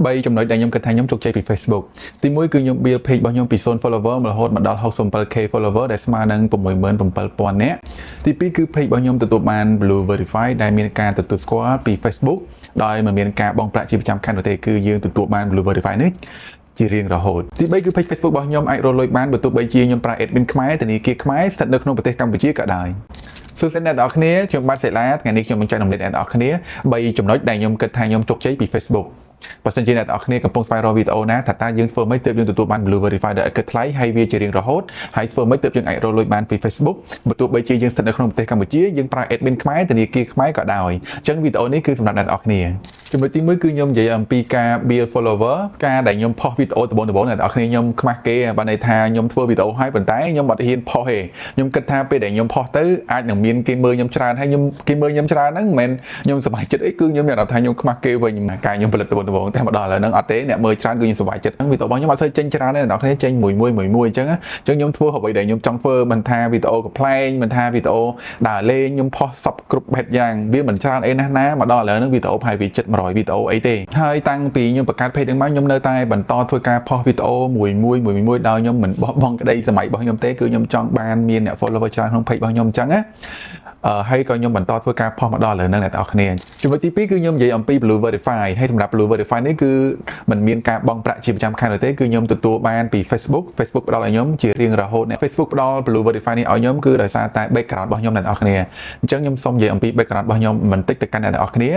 3ចំណុចដែលខ្ញុំគិតថាខ្ញុំជោគជ័យពី Facebook ទី1គឺខ្ញុំ build page របស់ខ្ញុំពី0 follower រហូតមកដល់ 67k follower ដែលស្មើនឹង 67000 នាក់ទី2គឺ page របស់ខ្ញុំទទួលបាន blue verify ដែលមានការទទួលស្គាល់ពី Facebook ដោយមិនមានការបង់ប្រាក់ជាប្រចាំខែនោះទេគឺយើងទទួលបាន blue verify នេះជារៀងរហូតទី3គឺ page Facebook របស់ខ្ញុំអាចរកលុយបានបើទោះបីជាខ្ញុំប្រើ admin ខ្មែរធនាគារខ្មែរស្ថិតនៅក្នុងប្រទេសកម្ពុជាក៏ដោយសួស្តីអ្នកនរគ្នាខ្ញុំបាទសេឡាថ្ងៃនេះខ្ញុំនឹងចែករំលែកអ្នកនរគ្នា3ចំណុចដែលខ្ញុំគិតថាខ្ញុំជោគជ័យពី Facebook បើសិនជាអ្នកនរគ្នាកំពុងស្វែងរកវីដេអូណាថាតើយើងធ្វើម៉េចទើបយើងទទួលបាន blue verify ដែលគិតថ្លៃហើយវាជារៀងរហូតហើយធ្វើម៉េចទើបយើងអាចរកលុយបានពី Facebook បើទោះបីជាយើងស្ថិតនៅក្នុងប្រទេសកម្ពុជាយើងប្រើ admin ខ្មែរធនាគារខ្មែរក៏ដោយអញ្ចឹងវីដេអូនេះគឺសម្រាប់អ្នកនរគ្នាចំណុចទី1គឺខ្ញុំនិយាយអំពីការ build follower ការដែលខ្ញុំផុសវីដេអូដំបូងអ្នកនរគ្នាខ្ញុំខ្មាស់គេបានន័យថាខ្ញុំធ្វើវីដេអូហើយប៉ុន្តែខ្ញុំអត់ហ៊ានផុសទេខ្ញុំគិតថាពេលដែលខ្ញុំផុសទៅអាចនឹងមានគេមើលខ្ញុំច្រើនហើយគេមើលខ្ញុំច្រើនហ្នឹងមិនមែនខ្ញុំសប្បាយចិត្តអីគឺខ្ញុំមានអារម្មណ៍ថាខ្ញុំខ្មាស់គេវិញការខ្ញុំផលិតដំបូងតែមកដល់ឥឡូវហ្នឹងអត់ទេអ្នកមើលច្រើនគឺខ្ញុំសប្បាយចិត្តហ្នឹងវីដេអូរបស់ខ្ញុំអត់សូវចេញច្រើនទេអ្នកនរគ្នាចេញមួយអញ្ចឹងខ្ញុំធ្វើអ្វីដែលខ្ញុំចង់ធ្វើមិនថាវីដេអូកំ pl ែងមិនថាវីដេអូដើរលេងខ្ញុំផុសសពគ្រប់បែបយ៉ាងវាមិនច្រើនអីណាស់ណាមកដល់ឥឡូវហ្នឹងវីដេអូប្រហែលវា700វីដេអូអីទេហើយតាំងពីខ្ញុំបង្កើត page ហ្នឹងមកខ្ញុំនៅតែបន្តធ្វើការផុសវីដេអូមួយដោយខ្ញុំមិនបោះបង់ក្តីសម័យរបស់ខ្ញុំទេគឺខ្ញុំចង់បានមានអ្នក follower ច្រើនក្នុង page របស់ខ្ញុំអញ្ចឹងណាហើយក៏ខ្ញុំបន្តធ្វើការផុសមកដល់ឥឡូវហ្នឹងអ្នកនរគ្នាចំណុចទី2គឺខ្ញុំនិយាយអំពី blue verify ហើយសម្រាប់ blue verify នេះគឺมันមានការបង់ប្រាក់ជាប្រចាំខែនោះទេគឺខ្ញុំទទួលបានពី Facebook ផ្ដល់ឲ្យខ្ញុំជារៀងរហូតអ្នក Facebook ផ្ដល់ blue verify នេះឲ្យខ្ញុំគឺដោយសារតែ background របស់ខ្ញុំអ្នកនរគ្នាអញ្ចឹងខ្ញុំសូមនិយាយអំពី background របស់ខ្ញុំបន្តិចទៅកាន់អ្នកនរគ្នា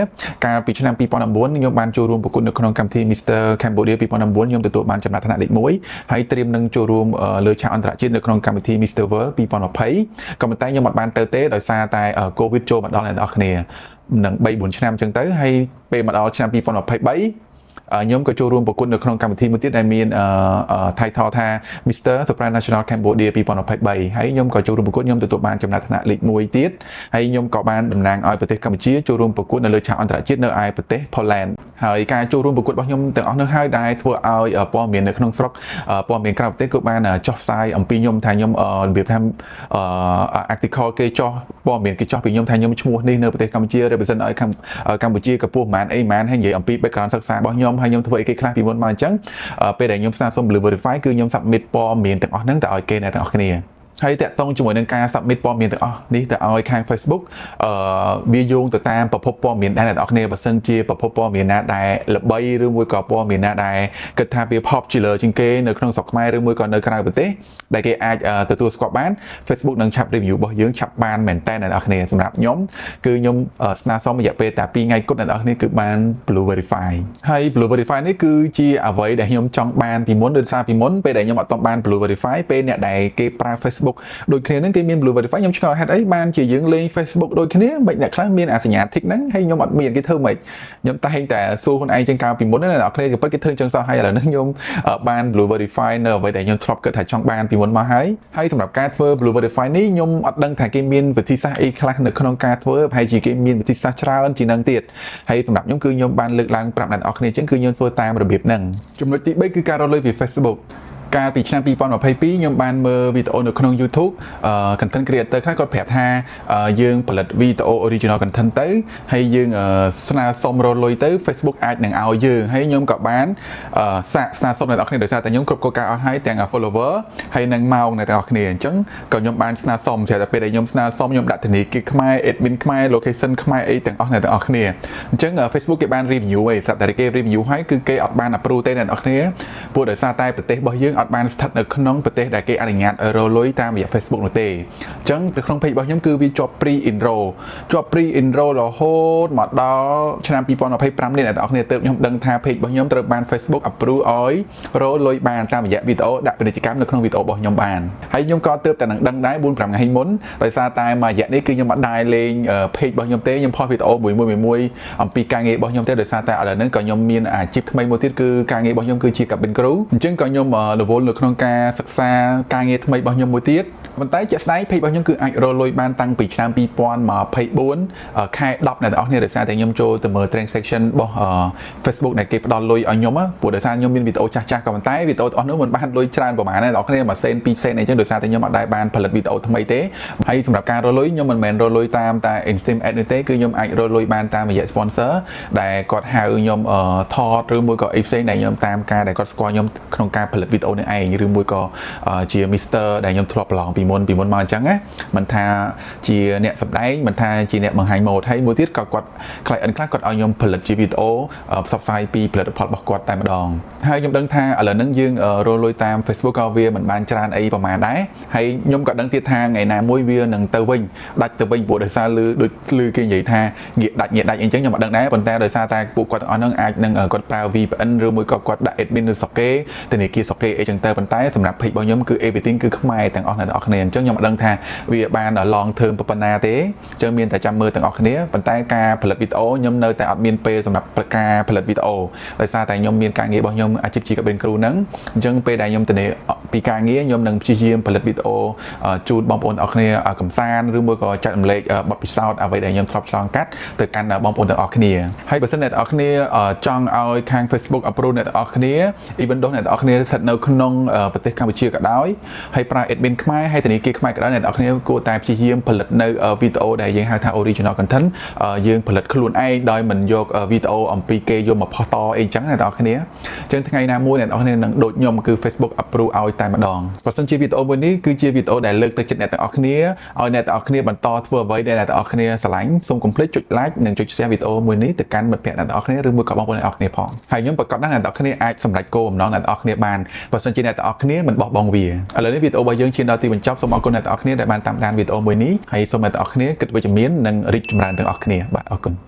កាលពីឆ្នាំ2019ខ្ញុំបានចូលរួមប្រកួតនៅក្នុងកម្មវិធី Mr Cambodia 2019ខ្ញុំទទួលបានចំណាត់ថ្នាក់លេខ1ហើយត្រៀមនឹងចូលរួមលើឆាកអន្តរជាតិនៅក្នុងកម្មវិធី Mr World 2020ក៏ប៉ុន្តែខ្ញុំអត់បានទៅទេដោយសារតែCOVID ចូលមកដល់អ្នកនរគ្នានឹង 3-4 ឆ្នាំអញ្ចឹងទៅហើយពេលមកដល់ឆ្នាំ2023ខ្ញុំក៏ចូលរួមប្រកួតនៅក្នុងកម្មវិធីមួយទៀតដែលមានtitle ថា Mr Supranational Cambodia 2023ហើយខ្ញុំក៏ចូលរួមប្រកួតខ្ញុំទទួលបានចំណាត់ថ្នាក់លេខ1ទៀតហើយខ្ញុំក៏បានតំណាងឲ្យប្រទេសកម្ពុជាចូលរួមប្រកួតនៅលើឆាកអន្តរជាតិនៅឯប្រទេស Poland ហើយការចូលរួមប្រកួតរបស់ខ្ញុំទាំងអស់នោះហើយដែលធ្វើឲ្យព័ត៌មាននៅក្នុងស្រុកព័ត៌មានក្រៅប្រទេសក៏បានចុះផ្សាយអំពីខ្ញុំថាខ្ញុំរបៀបថាarticle គេចុះព័ត៌មានគេចុះពីខ្ញុំថាខ្ញុំឈ្មោះនេះនៅប្រទេសកម្ពុជា represent ឲ្យកម្ពុជាកម្ពុជាប៉ុន្មានអីប៉ុន្មានហើយនិយាយអំពី background សិក្សារបស់ខ្ញុំហើយខ្ញុំធ្វើអីគេខ្លះពីមុនមកអញ្ចឹងពេលដែលខ្ញុំស្នើសុំ blue verify គឺខ្ញុំ submit ព័ត៌មានទាំងអស់ហ្នឹងទៅឲ្យគេអ្នកទាំងអស់គ្នាហើយតាក់ទងជាមួយនឹងការ submit ព័ត៌មានទាំងអស់នេះទៅឲ្យខាង Facebook វាយោងទៅតាមប្រភពព័ត៌មានដែរអ្នកនរគ្នាបើសិនជាប្រភពព័ត៌មានណាដែលល្បីឬមួយក៏ព័ត៌មានណាដែលគិតថាវា popular ជាងគេនៅក្នុងស្រុកខ្មែរឬមួយក៏នៅក្រៅប្រទេសដែលគេអាចទទួលស្គាល់បាន Facebook នឹងឆាប់ review របស់យើងឆាប់បានមែនតើអ្នកនរគ្នាសម្រាប់ខ្ញុំគឺខ្ញុំស្នើសុំរយៈពេលតែ2ថ្ងៃគត់អ្នកនរគ្នាគឺបាន blue verify ហើយ blue verify នេះគឺជាអ្វីដែលខ្ញុំចង់បានពីមុនដោយសារពីមុនពេលដែលខ្ញុំអត់ទាន់បាន blue verify ពេលអ្នកដែលគេប្រើ Facebookដូចគ្នាហ្នឹងគេមាន blue verify ខ្ញុំឆ្ងល់ហេតុអីបានជាយើងលេង Facebook ដូចគ្នាមិនអ្នកខ្លះមានអាសញ្ញា tick ហ្នឹងហើយខ្ញុំអត់មានគេធ្វើម៉េចខ្ញុំតែហែងតែសួរខ្លួនឯងចឹងកាលពីមុនណាអ្នកខ្លះគេពិតគេធ្វើចឹងសោះហើយឥឡូវនេះខ្ញុំបាន blue verify នៅអ្វីដែលខ្ញុំធ្លាប់គិតថាចង់បានពីមុនមកហើយសម្រាប់ការធ្វើ blue verify នេះខ្ញុំអត់ដឹងថាគេមានវិធីសាស្ត្រអីខ្លះនៅក្នុងការធ្វើប្រហែលជាគេមានវិធីសាស្ត្រច្រើនជាងហ្នឹងទៀតហើយសម្រាប់ខ្ញុំគឺខ្ញុំបានលើកឡើងប្រាប់អ្នកនរគ្នាចឹងគឺខ្ញុំធ្វើតាមរបៀបហ្នឹងចំណុចទី3គឺការរកលុយពី Facebookកាលពីឆ្នាំ2022ខ្ញុំបានមើលវីដេអូនៅក្នុង YouTube content creator ខ្លះគាត់ប្រាប់ថាយើងផលិតវីដេអូ original content ទៅហើយយើងស្នើសុំរកលុយទៅ Facebook អាចនឹងឲ្យយើងហើយខ្ញុំក៏បានសាកស្នើសុំអ្នកនរគ្នាដោយសារតែខ្ញុំគ្រប់គ្រងការអស់ហើយទាំង follower ហើយនិងម៉ោងអ្នកនរគ្នាអញ្ចឹងក៏ខ្ញុំបានស្នើសុំតែពេលដែលខ្ញុំស្នើសុំខ្ញុំដាក់ធនាគារខ្មែរ admin ខ្មែរ location ខ្មែរអីទាំងអស់អ្នកនរគ្នាអញ្ចឹង Facebook គេបាន review ឯងស្រាប់តែគេ review ហើយគឺគេអត់បាន approve ទេអ្នកនរគ្នាព្រោះដោយសារតែប្រទេសរបស់យើងអត់បានស្ថិតនៅក្នុងប្រទេសដែលគេអនុញ្ញាតឲ្យរកលុយតាមរយៈ Facebook នោះទេអញ្ចឹងនៅក្នុង page របស់ខ្ញុំគឺវាជាប់ pre enroll រហូតមកដល់ឆ្នាំ2025នេះអ្នកនរគ្នាទើបខ្ញុំដឹងថា page របស់ខ្ញុំត្រូវបាន Facebook approve ឲ្យរកលុយបានតាមរយៈវីដេអូដាក់ពាណិជ្ជកម្មនៅក្នុងវីដេអូរបស់ខ្ញុំបានហើយខ្ញុំក៏ទើបតែនឹងដឹងដែរ 4-5 ថ្ងៃមុនដោយសារតែមួយរយៈនេះគឺខ្ញុំអត់ដែរលេង page របស់ខ្ញុំទេខ្ញុំផុសវីដេអូមួយអំពីការងាររបស់ខ្ញុំទេដោយសារតែឥឡូវហ្នឹងក៏ខ្ញុំមានអាជីពថ្មីមួយទៀតគឺការងាររបស់ខ្ញុំគឺជា cabin crew អញ្ចឹងក៏ខ្ញុំល្ វល់នៅក្នុងការសិក្សាការងារថ្មីរបស់ខ្ញុំមួយទៀតប៉ុន្តែជាក់ស្ដែង page របស់ខ្ញុំគឺអាចរកលុយបានតាំងពីឆ្នាំ2024ខែ10អ្នកទាំងអស់គ្នាដោយសារតែខ្ញុំចូលទៅមើល transaction របស់ Facebook ដែលគេផ្ដល់លុយឲ្យខ្ញុំព្រោះដោយសារខ្ញុំមានវីដេអូចាស់ៗក៏ប៉ុន្តែវីដេអូទាំងអស់នោះមិនបានលុយច្រើនប្រហែលអ្នកទាំងអស់គ្នា1សេន2សេនអីចឹងដោយសារតែខ្ញុំអត់ដែលបានផលិតវីដេអូថ្មីទេហើយសម្រាប់ការរកលុយខ្ញុំមិនមែនរកលុយតាមតែ Instagram Ad នេះទេគឺខ្ញុំអាចរកលុយបានតាមរយៈ sponsor ដែលគាត់ហៅខ្ញុំថតឬមួយក៏អីផ្សេងដែលខ្ញុំតាមការដែលគាត់ស្គាល់ខ្ញុំក្នុងការផលិតវីដេអូនេះឯងឬមួយក៏ជា Mr ដែលខ្ញុំធ្លាប់ប្រឡងពីមុនមកអញ្ចឹងណាមិនថាជាអ្នកសម្ដែងមិនថាជាអ្នកបង្ហាញម៉ូដហើយមួយទៀតក៏គាត់ client ខ្លះគាត់ឲ្យខ្ញុំផលិតជាវីដេអូផ្សព្វផ្សាយពីផលិតផលរបស់គាត់តែម្ដងហើយខ្ញុំដឹងថាឥឡូវហ្នឹងយើងរកលុយតាម Facebook ក៏វាមិនបានច្រើនអីប្រហែលដែរហើយខ្ញុំក៏ដឹងទៀតថាថ្ងៃណាមួយវានឹងទៅវិញដាច់ទៅវិញព្រោះដោយសារដូចឮគេនិយាយថាងាកដាច់អីចឹងខ្ញុំមិនដឹងដែរប៉ុន្តែដោយសារតែពួកគាត់ទាំងអស់ហ្នឹងអាចនឹងគាត់ប្រើ VPN ឬមួយក៏គាត់ដាក់ admin នៅស្រុកគេធនាគារស្រុកគេអីចឹងទៅប៉ុន្តែសម្រាប់ page របស់ខ្ញុំគឺ everything គឺខ្មែរទាំងអស់អ្នកទាំងអស់គ្នាអញ្ចឹងខ្ញុំមិនដឹងថាវាបាន long term ប៉ុណ្ណាទេអញ្ចឹងមានតែចាំមើលទាំងអស់គ្នាប៉ុន្តែការផលិតវីដេអូខ្ញុំនៅតែអត់មានពេលសម្រាប់ការផលិតវីដេអូដោយសារតែខ្ញុំមានការងាររបស់ខ្ញុំអាជីពជាកាប៊ីនគ្រូហ្នឹងអញ្ចឹងពេលដែលខ្ញុំទៅពីការងារខ្ញុំនឹងព្យាយាមផលិតវីដេអូជូនបងប្អូនទាំងអស់គ្នាកំសាន្តឬមួយក៏ចែករំលែកបទពិសោធន៍អ្វីដែលខ្ញុំធ្លាប់ឆ្លងកាត់ទៅកាន់បងប្អូនទាំងអស់គ្នាហើយបើសិនអ្នកទាំងអស់គ្នាចង់ឲ្យខាង Facebook approve អ្នកទាំងអស់គ្នា even though អ្នកទាំងអស់គ្នាស្ថិតនៅក្នុងប្រទេសកម្ពុជាក៏ដោយហើយប្រើ admin ខ្មែរហើយធនាគារខ្មែរក៏ដោយអ្នកទាំងអស់គ្នាគួរតែព្យាយាមផលិតនៅវីដេអូដែលយើងហៅថា original content យើងផលិតខ្លួនឯងដោយមិនយកវីដេអូអំពីគេយកមកផុសតអីចឹងអ្នកទាំងអស់គ្នាអញ្ចឹងថ្ងៃណាមួយអ្នកទាំងអស់គ្នានឹងដូចខ្ញុំគឺ Facebook approve ឲ្យតែម្ដងបើសិនជាវីដេអូមួយនេះគឺជាវីដេអូដែលលើកទឹកចិត្តអ្នកទាំងអស់គ្នាឲ្យអ្នកទាំងអស់គ្នាបន្តធ្វើអ្វីដែលអ្នកទាំងអស់គ្នាស្រឡាញ់សូមកុំភ្លេចចុច like និងចុច share វីដេអូមួយនេះទៅកាន់មិត្តភក្តិអ្នកទាំងអស់គ្នាឬមួយក៏បងប្អូនអ្នកទាំងអស់គ្នាផងហើយខ្ញុំប្រកាសថាអ្នកទាំងអស់គ្នាអាចសម្រេចគោលបំណងអ្នកទាំងអស់គ្នាបានបើសិនជាអ្នកទាំងអស់គ្នាមិនបោះបង់វាឥឡូវនេះវីដេអូរបស់យើងឈានដល់ទីបញ្ចប់សូមអរគុណអ្នកទាំងអស់គ្នាដែលបានតាមដានវីដេអូមួយនេះហើយសូមអ្នកទាំងអស់គ្នាគិតវិជ្ជមាននិងរីកចម្រើនទាំងអស់គ្នាបាទអរគុណ